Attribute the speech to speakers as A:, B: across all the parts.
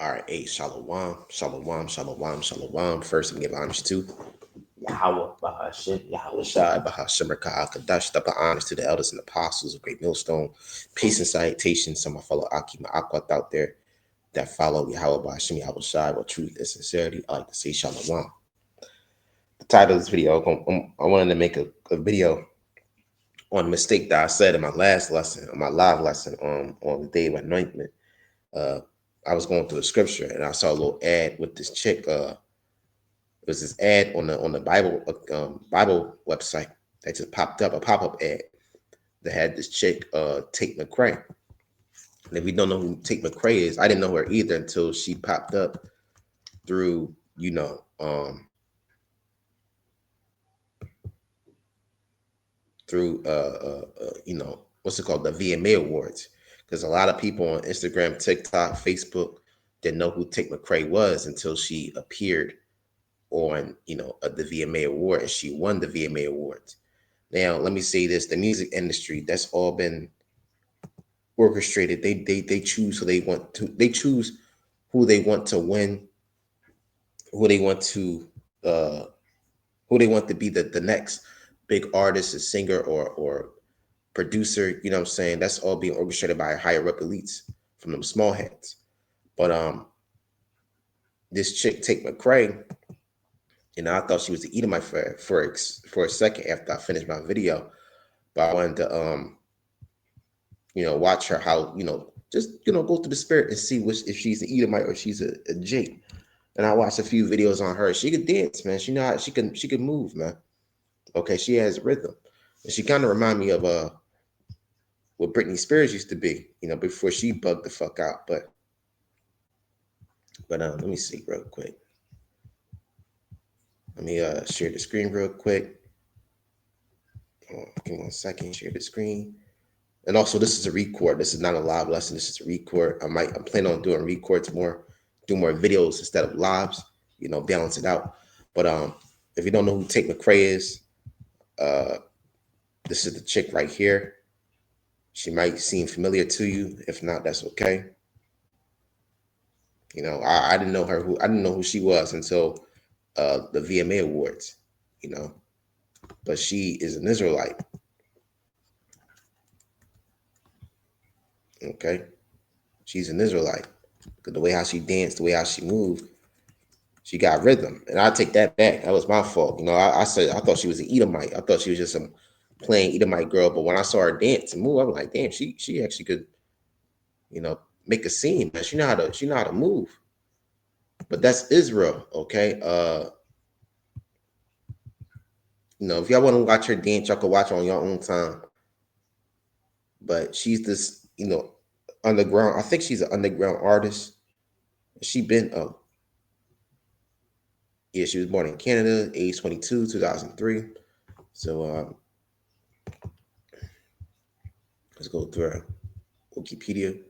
A: All right, hey, shalom, shalom, shalom, shalom. First, I'm giving honors to Yahweh, Bahashim, Yahweh Shai, Bahashim, Rakah, Kadash, double honors to the elders and apostles of Great Millstone. Peace and salutations to my fellow Akima Akwat out there that follow Yahweh, Bahashim, Yahweh Shai with truth and sincerity. I like to say shalom. The title of this video, I wanted to make a video on a mistake that I said in my last lesson, on my live lesson on the day of anointment. Uh, I was going through the scripture and I saw a little ad with this chick. It was this ad on the Bible website that just popped up, a pop up ad that had this chick, Tate Macrae. And if you don't know who Tate Macrae is, I didn't know her either until she popped up through, through what's it called, the VMA Awards, because a lot of people on Instagram, TikTok, Facebook didn't know who Tate Macrae was until she appeared on the VMA Award, and she won the VMA Awards. Now, let me say this: the music industry, that's all been orchestrated. They choose who they want to. They choose who they want to win, who they want to uh, who they want to be the next big artist, a singer, or producer. You know what I'm saying? That's all being orchestrated by higher up elites from them small heads. But this chick, Tate Macrae, I thought she was the Edomite for a second after I finished my video, but I wanted to watch her how just go through the spirit and see which if she's an Edomite or she's a Jake. And I watched a few videos on her. She could dance, man. She know how, she can move, man. Okay, she has rhythm, and she kind of remind me of what Britney Spears used to be, before she bugged the fuck out. But let me see real quick. Let me share the screen real quick. Give me 1 second. Share the screen. And also, this is a record. This is not a live lesson. This is a record. I'm planning on doing records more, do more videos instead of lives. Balance it out. But if you don't know who Tate Macrae is, uh, this is the chick right here. She might seem familiar to you. If not, that's okay. I didn't know her. I didn't know who she was until the VMA Awards. But she is an Israelite. Okay, she's an Israelite. Because the way how she danced, the way how she moved, she got rhythm, and I take that back. That was my fault. I said I thought she was an Edomite. I thought she was just some plain Edomite girl. But when I saw her dance and move, I'm like, damn, she actually could, make a scene. Man, she know how to move. But that's Israel, okay. If y'all want to watch her dance, y'all can watch her on your own time. But she's this, underground. I think she's an underground artist. She been yeah, she was born in Canada, age 22, 2003. So let's go through her Wikipedia.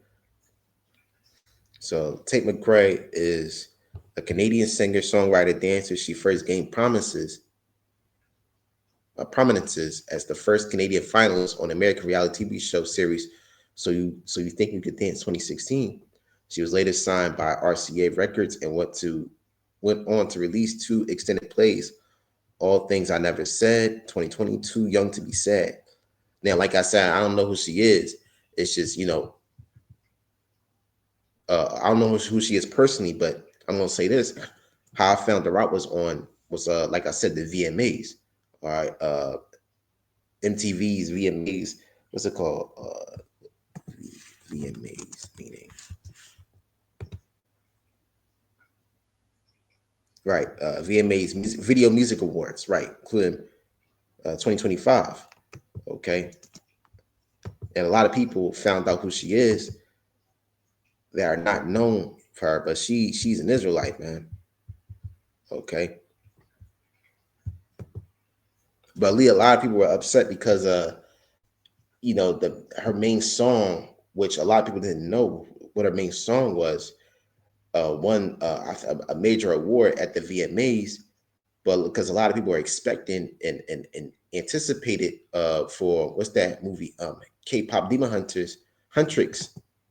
A: So Tate Macrae is a Canadian singer, songwriter, dancer. She first gained prominences as the first Canadian finalist on American reality TV show series So You Think You Could Dance 2016. She was later signed by RCA Records and went on to release 2 extended plays, All Things I Never Said, 2020, Too Young to Be Sad. Now, like I said, I don't know who she is. It's just, I don't know who she is personally, but I'm gonna say this: how I found her out was like I said, the VMAs, all right, MTV's VMAs. What's it called? VMAs meaning right? VMAs Video Music Awards, right? Including 2025. Okay, and a lot of people found out who she is that are not known for her, but she's an Israelite, man. Okay, but Lee, a lot of people were upset because her main song, which a lot of people didn't know what her main song was, won a major award at the VMAs, but because a lot of people are expecting and anticipated for what's that movie, K-pop Demon Huntrix.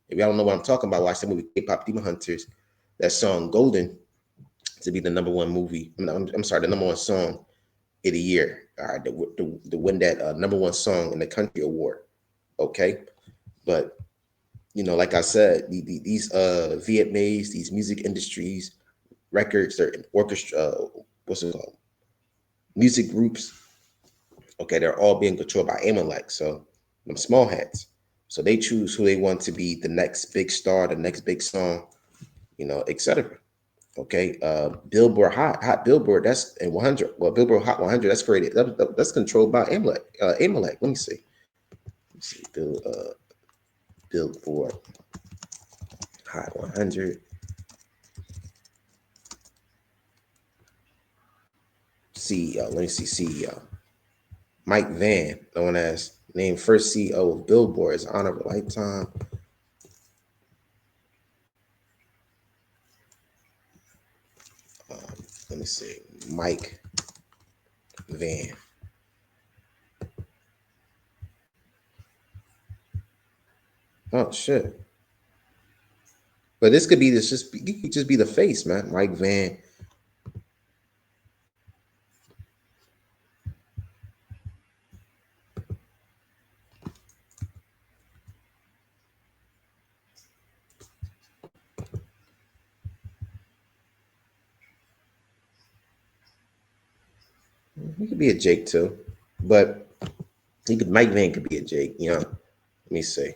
A: If y'all don't know what I'm talking about, watch the movie K-pop Demon Hunters. that song Golden to be the number one movie. I'm sorry, the number one song of the year. All right, to win that number one song in the country award. Okay, but like I said, these VMAs, these music industries, records, they're in orchestra. What's it called? Music groups. Okay, they're all being controlled by Amalek. So them small hats. So they choose who they want to be the next big star, the next big song, etc. Okay, Billboard Hot Billboard. That's in 100. Well, Billboard Hot 100. That's created. That's controlled by Amalek. Amalek. Let me see. Billboard Hot 100. CEO. Let me see. CEO. Mike Van, known as named first CEO of Billboard, is honor of a lifetime. Let me see. Mike Van. Oh shit. But this could be he could just be the face, man. Mike Van. He could be a Jake too. But Mike Van could be a Jake, Let me see.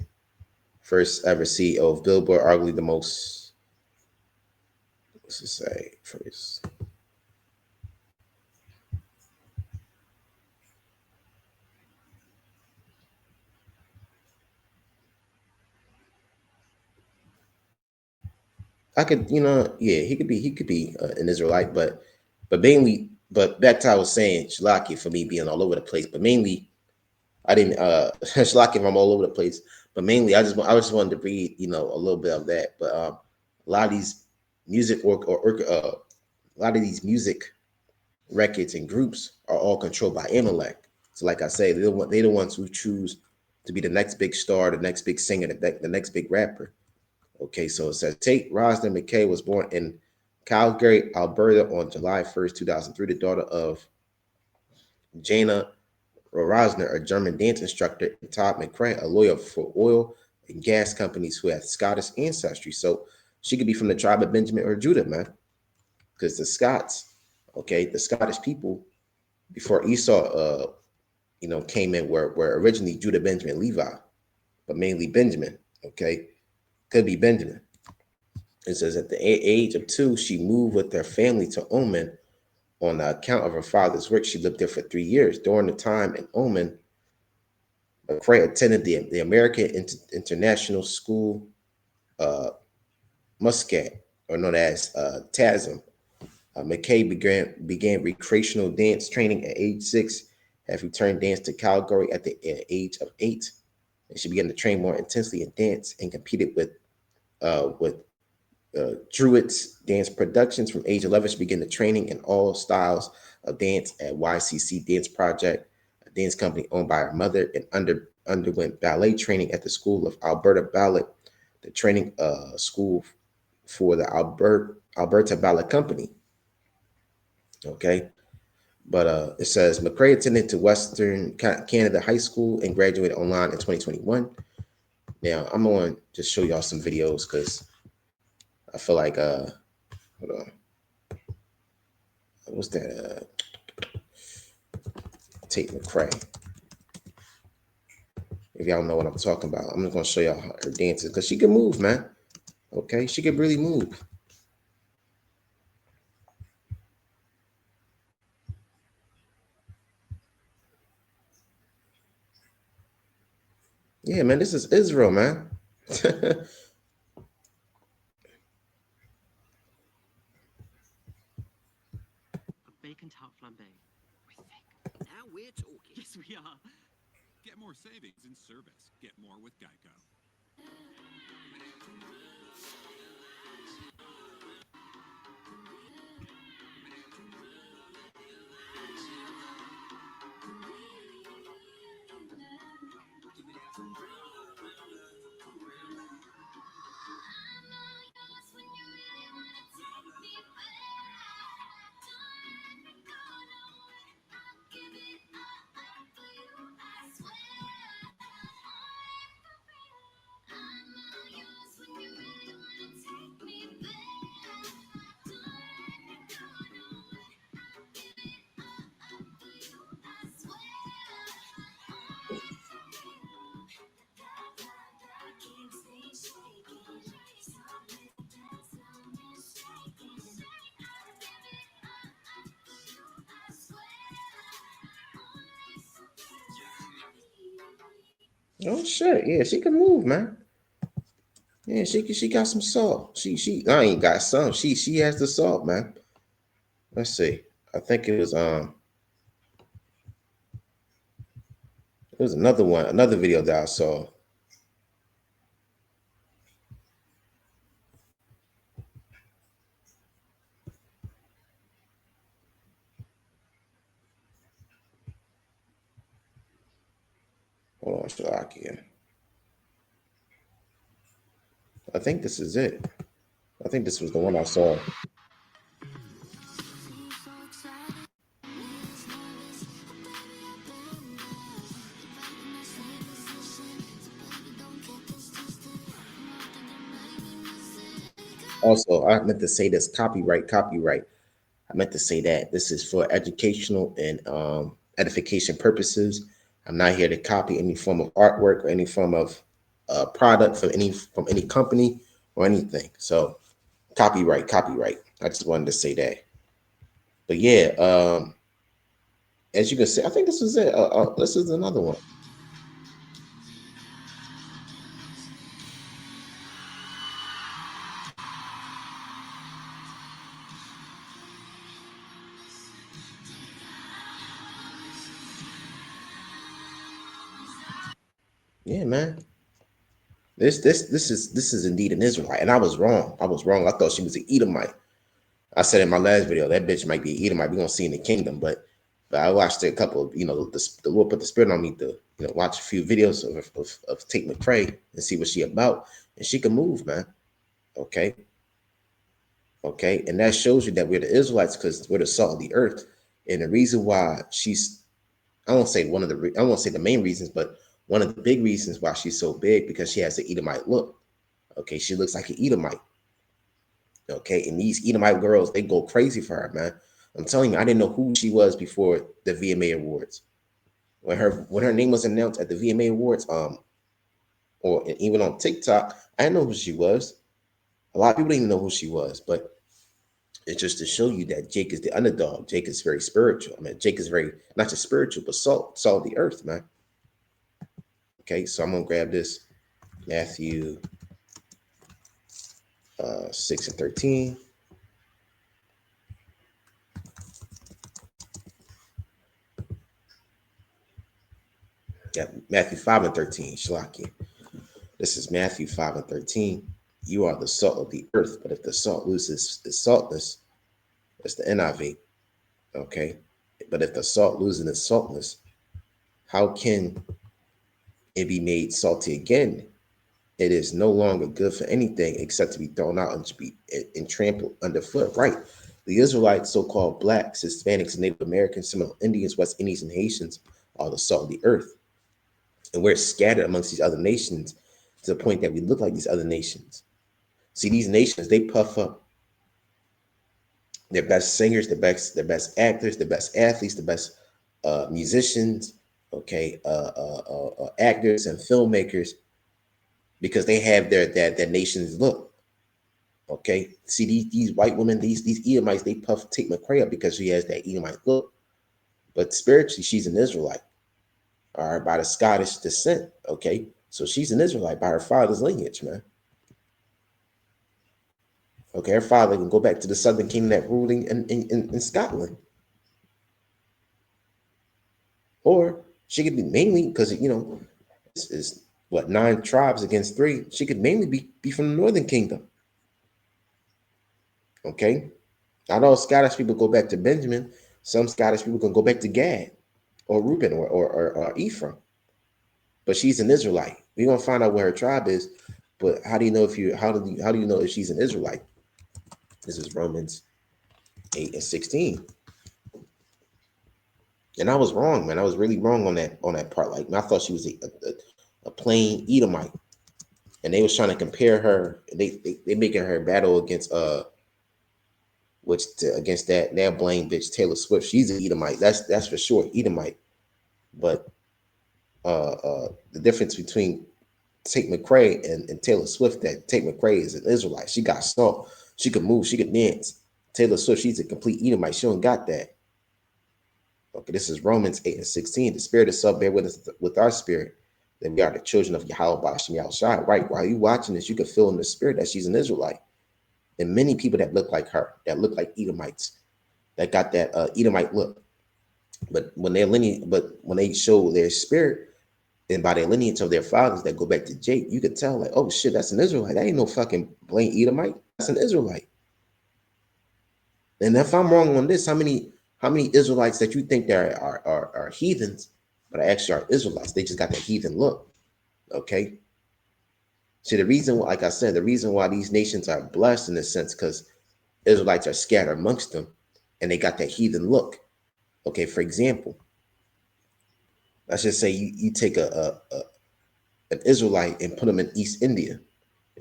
A: First ever CEO of Billboard, arguably the most, what's it say? First. I could, yeah, he could be an Israelite, but mainly, but back to I was saying, Shalaki for me being all over the place, but mainly, I didn't, Shalaki if I'm all over the place, but mainly, I just wanted to read, a little bit of that, but a lot of these music a lot of these music records and groups are all controlled by Amalek. So, like I say, they're the ones who choose to be the next big star, the next big singer, the next big rapper. Okay, so it says Tate Rosner Macrae was born in Calgary, Alberta on July 1st, 2003, the daughter of Jana Rosner, a German dance instructor, and Todd Macrae, a lawyer for oil and gas companies who had Scottish ancestry. So she could be from the tribe of Benjamin or Judah, man. Because the Scots, okay, the Scottish people before Esau, came in were originally Judah, Benjamin, Levi, but mainly Benjamin, okay? Could be Benjamin. It says at the age of 2, she moved with her family to Oman on account of her father's work. She lived there for 3 years. During the time in Oman, Macrae attended the American International School, Muscat, or known as TASM. McKay began recreational dance training at age 6, have returned dance to Calgary at the age of 8. And she began to train more intensely in dance and competed with Druids Dance Productions. From age 11, she began the training in all styles of dance at YCC Dance Project, a dance company owned by her mother, and underwent ballet training at the School of Alberta Ballet, the training school for the Alberta Ballet Company. Okay. But it says Macrae attended to Western Canada High School and graduated online in 2021. Now, I'm going to just show y'all some videos because I feel like, hold on. What's that? Tate Macrae. If y'all know what I'm talking about, I'm just going to show y'all her dances because she can move, man. Okay. She can really move. Yeah, man. This is Israel, man.
B: Bacon tart flambe.
C: Now we're talking.
B: Yes, we are.
D: Get more savings in service. Get more with Geico.
A: Oh shit, yeah, she can move, man. Yeah, she got some salt. I ain't got some. She has the salt, man. Let's see. I think it was another video that I saw. Hold on, Shalakia. I think this is it. I think this was the one I saw. Also, I meant to say this copyright. I meant to say that this is for educational and edification purposes. I'm not here to copy any form of artwork or any form of product from any company or anything. So copyright. I just wanted to say that. But yeah, as you can see, I think this was it. This is another one. Yeah, man. This is indeed an Israelite, and I was wrong. I thought she was an Edomite. I said in my last video that bitch might be an Edomite. We're gonna see in the kingdom, but I watched a couple of the Lord put the spirit on me to watch a few videos of Tate Macrae and see what she about, and she can move, man. Okay, okay, and that shows you that we're the Israelites because we're the salt of the earth, and the reason why she's I won't say the main reasons, but one of the big reasons why she's so big because she has an Edomite look. Okay, she looks like an Edomite. Okay, and these Edomite girls, they go crazy for her, man. I'm telling you, I didn't know who she was before the VMA Awards. When her name was announced at the VMA Awards, or even on TikTok, I didn't know who she was. A lot of people didn't even know who she was, but it's just to show you that Jake is the underdog. Jake is very spiritual. I mean, Jake is very not just spiritual, but salt of the earth, man. Okay, so I'm gonna grab this Matthew 6:13. Yeah, Matthew 5:13. Shalaki. This is Matthew 5:13. You are the salt of the earth, but if the salt loses its saltness, that's the NIV. Okay. But if the salt loses its saltness, how can it be made salty again? It is no longer good for anything except to be thrown out and to be and trampled underfoot. Right. The Israelites, so-called blacks, Hispanics, Native Americans, Seminole Indians, West Indians, and Haitians are the salt of the earth. And we're scattered amongst these other nations to the point that we look like these other nations. See, these nations, they puff up their best singers, their best actors, their best athletes, the best musicians, okay, actors and filmmakers, because they have their nation's look. Okay, see these white women, these Edomites, they puff Tate Macrae up because she has that Edomite look, but spiritually she's an Israelite, all right, by the Scottish descent. Okay, so she's an Israelite by her father's lineage, man. Okay, her father can go back to the Southern Kingdom that ruled in Scotland. Or she could be mainly because it's what 9 tribes against 3. She could mainly be from the Northern Kingdom. Okay, not all Scottish people go back to Benjamin. Some Scottish people can go back to Gad or Reuben or Ephraim. But she's an Israelite. We're gonna find out where her tribe is. But how do you know if she's an Israelite? This is Romans 8:16. And I was wrong, man. I was really wrong on that part. Like, I thought she was a plain Edomite, and they was trying to compare her. They making her battle against against that blame bitch Taylor Swift. She's an Edomite. That's for sure, Edomite. But the difference between Tate Macrae and Taylor Swift, that Tate Macrae is an Israelite. She got salt. She could move. She could dance. Taylor Swift, she's a complete Edomite. She don't got that. Okay, this is Romans 8:16. The spirit itself bear with us with our spirit that we are the children of Yahweh Bashem Yahushua. Right? While you watching this, you can feel in the spirit that she's an Israelite. And many people that look like her, that look like Edomites, that got that Edomite look. But when they show their spirit and by their lineage of their fathers that go back to Jake, you could tell like, oh shit, that's an Israelite. That ain't no fucking plain Edomite. That's an Israelite. And if I'm wrong on this, how many Israelites that you think there are heathens, but actually are Israelites? They just got that heathen look. Okay. So the reason, like I said, the reason why these nations are blessed in a sense, because Israelites are scattered amongst them, and they got that heathen look. Okay, for example, let's just say you take an Israelite and put him in East India,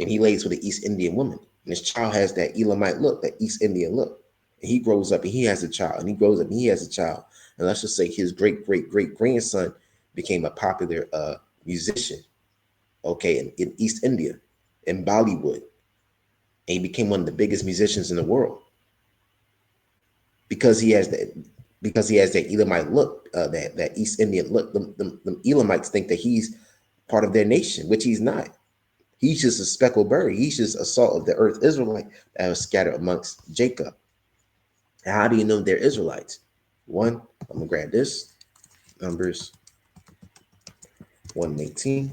A: and he lays with an East Indian woman, and his child has that Elamite look, that East Indian look. And he grows up and he has a child, and he grows up and he has a child. And let's just say his great grandson became a popular musician, okay, in East India, in Bollywood. And he became one of the biggest musicians in the world because he has that Elamite look, that East Indian look. The Elamites think that he's part of their nation, which he's not. He's just a speckled bird. He's just a salt of the earth Israelite that was scattered amongst Jacob. How do you know they're Israelites? One, I'm gonna grab this, Numbers 1:18.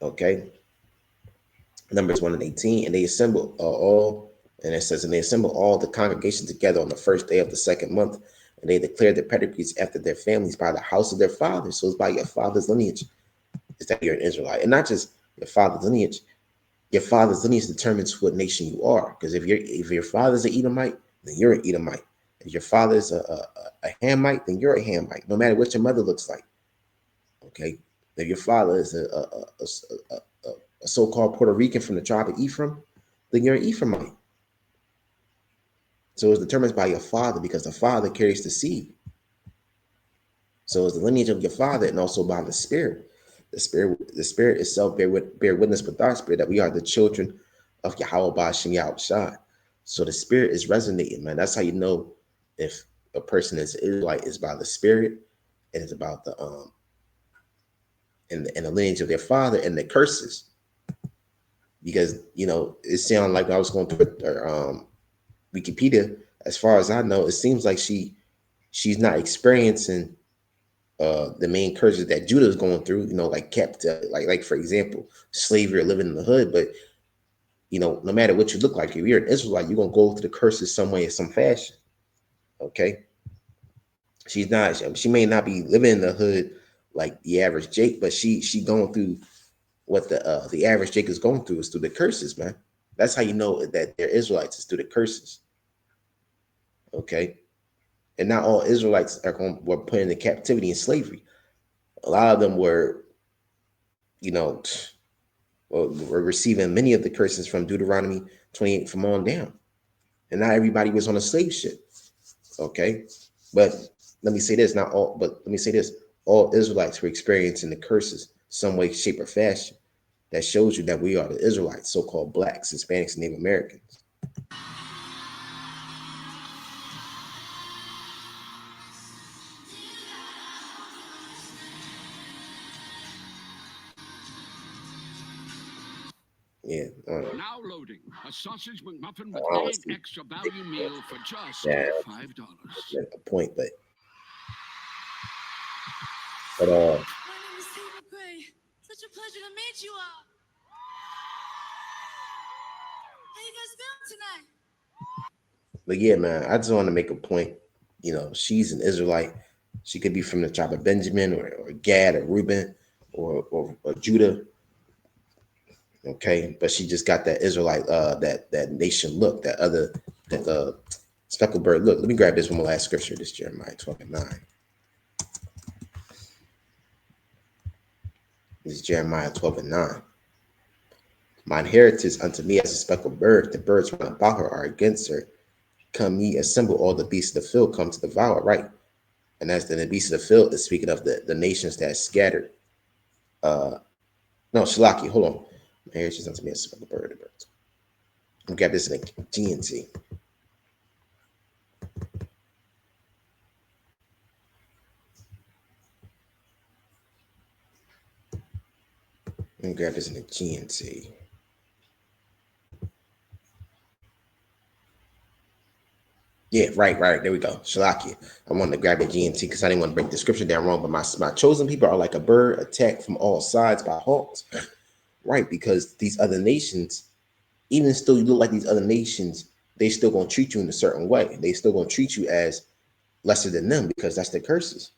A: Okay, Numbers 1:18, and they assemble all, and it says, and they assemble all the congregation together on the first day of the second month, and they declared their pedigrees after their families by the house of their fathers. So it's by your father's lineage is that you're an Israelite, and not just your father's lineage. Your father's lineage determines what nation you are. Because if your father's an Edomite, then you're an Edomite. If your father's a Hamite, then you're a Hamite, no matter what your mother looks like. Okay. If your father is a so-called Puerto Rican from the tribe of Ephraim, then you're an Ephraimite. So it's determined by your father because the father carries the seed. So it's the lineage of your father and also by the spirit. The spirit itself bear witness with our spirit that we are the children of Yahweh Bashem Yahushua. So the spirit is resonating, man. That's how you know if a person is Israelite is by the spirit, and it's about the and the lineage of their father and the curses. Because it sounded like I was going through Wikipedia. As far as I know, it seems like she's not experiencing the main curses that Judah is going through, like like for example, slavery or living in the hood. But no matter what you look like, if you're an Israelite, you're gonna go through the curses some way, in some fashion. Okay, she may not be living in the hood like the average Jake, but she going through what the average Jake is going through is through the curses, man. That's how you know that they're Israelites, is through the curses. Okay, and not all Israelites were put into captivity and slavery. A lot of them were, we're receiving many of the curses from Deuteronomy 28 from on down. And not everybody was on a slave ship. Okay. But let me say this, all Israelites were experiencing the curses some way, shape, or fashion. That shows you that we are the Israelites, so-called blacks, Hispanics, and Native Americans. Yeah.
C: Now loading a sausage McMuffin with
A: Oh,
C: egg extra value meal for just
A: yeah,
C: $5.
A: a point, but
E: My name is Tate Macrae. Such a pleasure to meet you all. How you guys feeling tonight?
A: but yeah, man, I just want to make a point. She's an Israelite. She could be from the tribe of Benjamin or Gad or Reuben or Judah. Okay, but she just got that Israelite, that nation look, that speckled bird look. Let me grab this one last scripture. This Jeremiah 12:9. This is Jeremiah 12:9. My inheritance unto me as a speckled bird. The birds round about her are against her. Come ye, assemble all the beasts of the field, come to devour. Right, and as the beasts of the field is speaking of the nations that are scattered. No, Shalaki, hold on. My inheritance unto me as a speckled bird. The birds. Let me grab this in a GNT. Let me grab this in the GNT. Yeah, right. There we go. Shalakia. I wanted to grab the GNT because I didn't want to break the description down wrong. But my chosen people are like a bird attacked from all sides by hawks. Right, because these other nations, even still you look like these other nations, they still gonna treat you in a certain way. They still gonna treat you as lesser than them because that's the curses.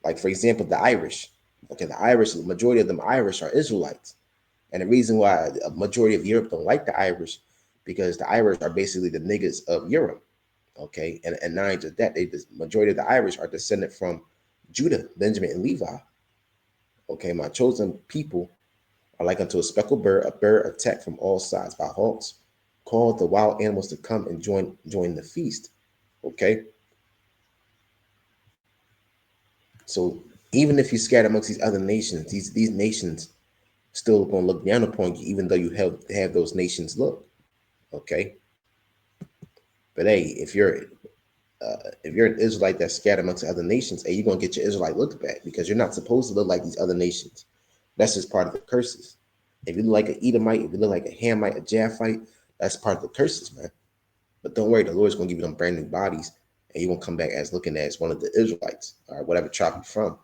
A: Like for example, the Irish. Okay, the Irish, the majority of them Irish are Israelites. And the reason why a majority of Europe don't like the Irish, because the Irish are basically the niggas of Europe. Okay, and not just that, the majority of the Irish are descended from Judah, Benjamin, and Levi. Okay, my chosen people are like unto a bird attacked from all sides by hawks, called the wild animals to come and join the feast. Okay, so even if you scatter amongst these other nations, these nations still gonna look down upon you, even though you have those nations look. Okay, but hey, if you're an Israelite that's scattered amongst other nations, hey, you're gonna get your Israelite look back because you're not supposed to look like these other nations. That's just part of the curses. If you look like an Edomite, if you look like a Hamite, a Japhite, that's part of the curses, man. But don't worry, the Lord's gonna give you them brand new bodies, and you're gonna come back as looking as one of the Israelites, or whatever tribe you're from.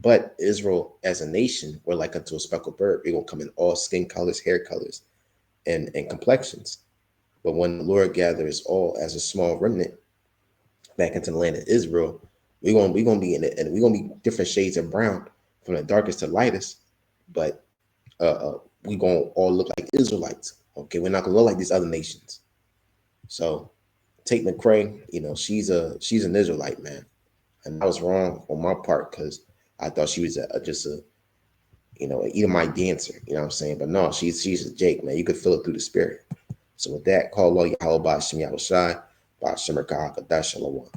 A: But Israel as a nation, we're like unto a speckled bird. We're gonna come in all skin colors, hair colors, and complexions. But when the Lord gathers all as a small remnant back into the land of Israel, we're gonna be in it, and we're gonna be different shades of brown from the darkest to lightest. But we gonna all look like Israelites. Okay, we're not gonna look like these other nations. So Tate Macrae, she's an Israelite, man, and I was wrong on my part because I thought she was just a an Edomite dancer. You know what I'm saying? But no, she's a Jake, man. You could feel it through the spirit. So with that, call Allah Yahweh Ba'Shem Yahushai, Ba'Shem Rakah Kadash Shalom.